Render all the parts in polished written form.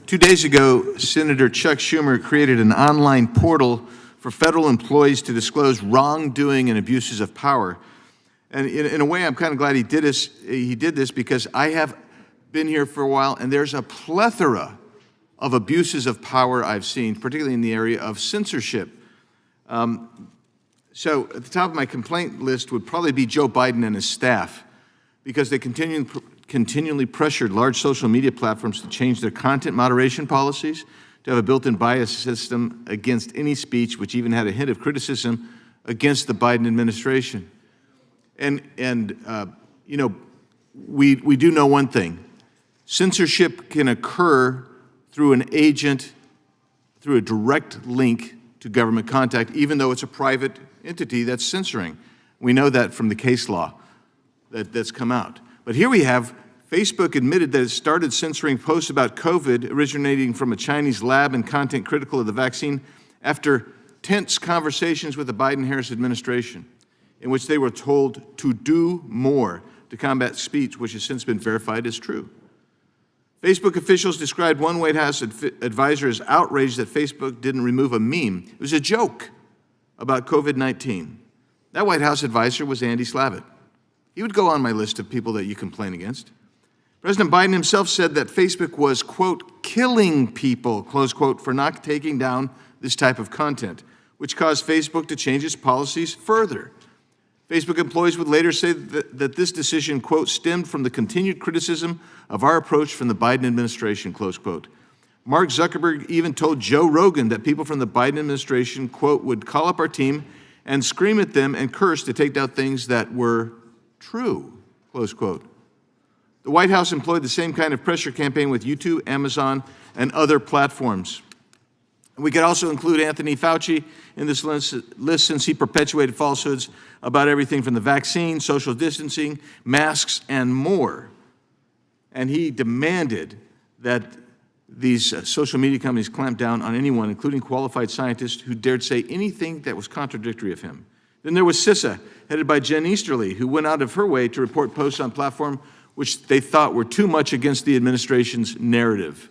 2 days ago, Senator Chuck Schumer created an online portal for federal employees to disclose wrongdoing and abuses of power. And in a way, I'm kind of glad he did this because I have been here for a while, and there's a plethora of abuses of power I've seen, particularly in the area of censorship. So at the top of my complaint list would probably be Joe Biden and his staff, because they continually pressured large social media platforms to change their content moderation policies, to have a built-in bias system against any speech, which even had a hint of criticism against the Biden administration. And you know, we do know one thing. Censorship can occur through an agent, through a direct link to government contact, even though it's a private entity that's censoring. We know that from the case law that's come out. But here we have Facebook admitted that it started censoring posts about COVID originating from a Chinese lab and content critical of the vaccine after tense conversations with the Biden-Harris administration, in which they were told to do more to combat speech, which has since been verified as true. Facebook officials described one White House advisor as outraged that Facebook didn't remove a meme. It was a joke about COVID-19. That White House advisor was Andy Slavitt. He would go on my list of people that you complain against. President Biden himself said that Facebook was, quote, killing people, close quote, for not taking down this type of content, which caused Facebook to change its policies further. Facebook employees would later say that this decision, quote, stemmed from the continued criticism of our approach from the Biden administration, close quote. Mark Zuckerberg even told Joe Rogan that people from the Biden administration, quote, would call up our team and scream at them and curse to take down things that were true, close quote. The White House employed the same kind of pressure campaign with YouTube, Amazon, and other platforms. We could also include Anthony Fauci in this list since he perpetuated falsehoods about everything from the vaccine, social distancing, masks, and more. And he demanded that these social media companies clamp down on anyone, including qualified scientists, who dared say anything that was contradictory of him. Then there was CISA, headed by Jen Easterly, who went out of her way to report posts on platform which they thought were too much against the administration's narrative.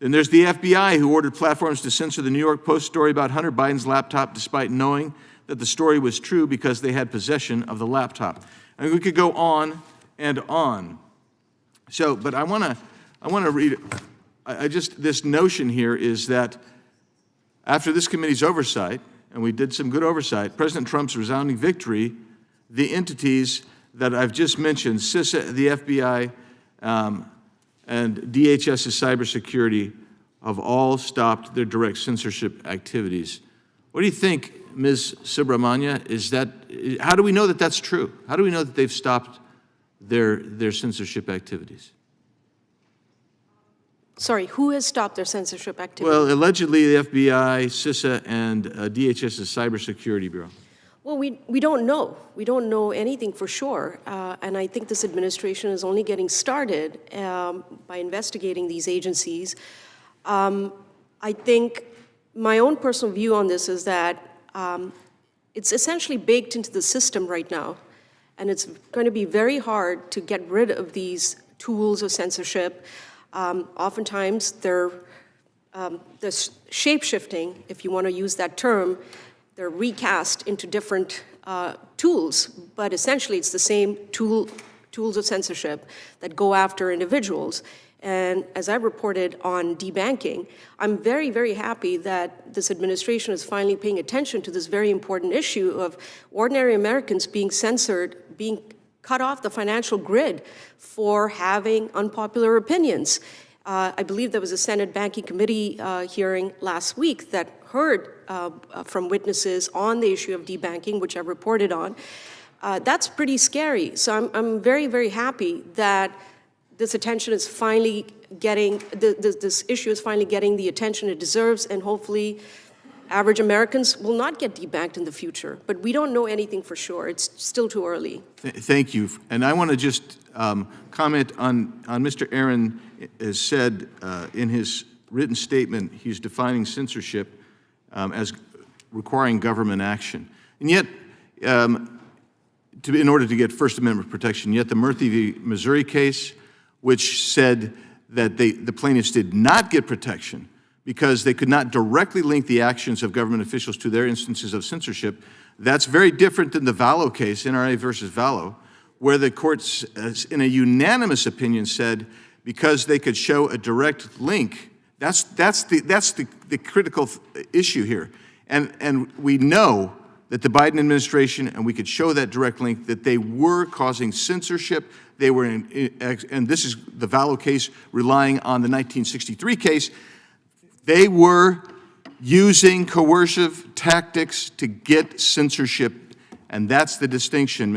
Then there's the FBI, who ordered platforms to censor the New York Post story about Hunter Biden's laptop, despite knowing that the story was true because they had possession of the laptop. And we could go on and on. So, but I want to read. This notion here is that after this committee's oversight, and we did some good oversight, President Trump's resounding victory, the entities that I've just mentioned, CISA, the FBI, and DHS's cybersecurity, have all stopped their direct censorship activities. What do you think, Ms. Sabramanya? How do we know that that's true? How do we know that they've stopped their censorship activities? Sorry, who has stopped their censorship activities? Well, allegedly the FBI, CISA, and DHS's Cybersecurity Bureau. Well, we don't know. We don't know anything for sure. And I think this administration is only getting started by investigating these agencies. I think my own personal view on this is that it's essentially baked into the system right now. And it's going to be very hard to get rid of these tools of censorship. Oftentimes, they're shape-shifting, if you want to use that term. They're recast into different tools, but essentially it's the same tools of censorship that go after individuals. And as I reported on debanking, I'm very, very happy that this administration is finally paying attention to this very important issue of ordinary Americans being censored, being cut off the financial grid for having unpopular opinions. I believe there was a Senate Banking Committee hearing last week that heard from witnesses on the issue of debanking, which I reported on. That's pretty scary. So I'm very, very happy that this attention is finally getting, this issue is finally getting the attention it deserves, and hopefully average Americans will not get debanked in the future. But we don't know anything for sure. It's still too early. Thank you. And I want to just comment on Mr. Aaron has said in his written statement, he's defining censorship as requiring government action. And yet, in order to get First Amendment protection, yet the Murphy v. Missouri case, which said that the plaintiffs did not get protection because they could not directly link the actions of government officials to their instances of censorship. That's very different than the Vallow case, NRA versus Vallow, where the courts, in a unanimous opinion, said because they could show a direct link. That's the critical issue here. And we know that the Biden administration, and we could show that direct link, that they were causing censorship. They were and this is the Vallow case relying on the 1963 case. They were using coercive tactics to get censorship, and that's the distinction.